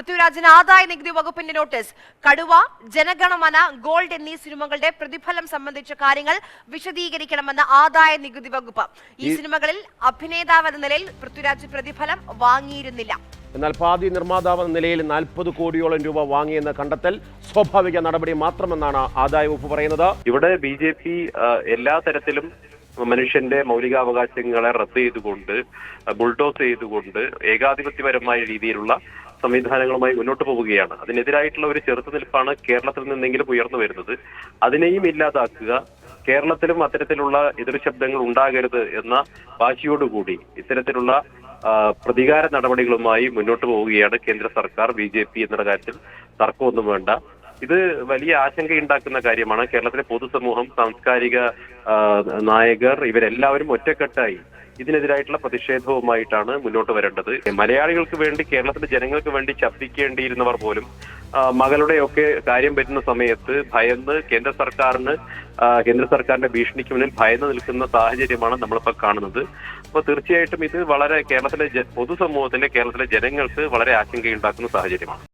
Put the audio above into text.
പൃഥ്വിരാജിന് ആദായ നികുതി വകുപ്പിന്റെ നോട്ടീസ്. കടുവ, ജനഗണമന, ഗോൾഡ് എന്നീ സിനിമകളുടെ പ്രതിഫലം സംബന്ധിച്ച കാര്യങ്ങൾ വിശദീകരിക്കണമെന്ന് ആദായ നികുതി വകുപ്പ്. ഈ സിനിമകളിൽ അഭിനേതാവെന്ന നിലയിൽ പൃഥ്വിരാജ് പ്രതിഫലം വാങ്ങിയിരുന്നില്ല. എന്നാൽ പാതി നിർമ്മാതാവ് എന്ന നിലയിൽ 40 കോടിയോളം രൂപ വാങ്ങിയെന്ന് കണ്ടെത്തൽ സ്വാഭാവിക നടപടി മാത്രമെന്നാണ് ആദായ വകുപ്പ് പറയുന്നത്. ഇവിടെ BJP എല്ലാ തരത്തിലും മനുഷ്യന്റെ മൗലികാവകാശങ്ങളെ റദ്ദ് ചെയ്തുകൊണ്ട്, ബുൾഡോസ് ചെയ്തുകൊണ്ട് ഏകാധിപത്യപരമായ രീതിയിലുള്ള സംവിധാനങ്ങളുമായി മുന്നോട്ട് പോവുകയാണ്. അതിനെതിരായിട്ടുള്ള ഒരു ചെറുത്തുനിൽപ്പാണ് കേരളത്തിൽ നിന്നെങ്കിലും ഉയർന്നു വരുന്നത്. അതിനെയും ഇല്ലാതാക്കുക, കേരളത്തിലും അത്തരത്തിലുള്ള എതിർശബ്ദങ്ങൾ ഉണ്ടാകരുത് എന്ന വാശിയോടുകൂടി ഇത്തരത്തിലുള്ള പ്രതികാര നടപടികളുമായി മുന്നോട്ട് പോവുകയാണ് കേന്ദ്ര സർക്കാർ. BJP എന്നുള്ള കാര്യത്തിൽ തർക്കമൊന്നും വേണ്ട. ഇത് വലിയ ആശങ്കയുണ്ടാക്കുന്ന കാര്യമാണ്. കേരളത്തിലെ പൊതുസമൂഹം, സാംസ്കാരിക നായകർ ഇവരെല്ലാവരും ഒറ്റക്കെട്ടായി ഇതിനെതിരായിട്ടുള്ള പ്രതിഷേധവുമായിട്ടാണ് മുന്നോട്ട് വരേണ്ടത്. മലയാളികൾക്ക് വേണ്ടി, കേരളത്തിലെ ജനങ്ങൾക്ക് വേണ്ടി ശബ്ദിക്കേണ്ടിയിരുന്നവർ പോലും മകളുടെയൊക്കെ കാര്യം വരുന്ന സമയത്ത് ഭയന്ന് കേന്ദ്ര സർക്കാരിന്റെ ഭീഷണിക്ക് മുന്നിൽ ഭയന്ന് നിൽക്കുന്ന സാഹചര്യമാണ് നമ്മളിപ്പോൾ കാണുന്നത്. അപ്പോൾ തീർച്ചയായിട്ടും ഇത് വളരെ കേരളത്തിലെ പൊതുസമൂഹത്തിന്റെ, കേരളത്തിലെ ജനങ്ങൾക്ക് വളരെ ആശങ്കയുണ്ടാക്കുന്ന സാഹചര്യമാണ്.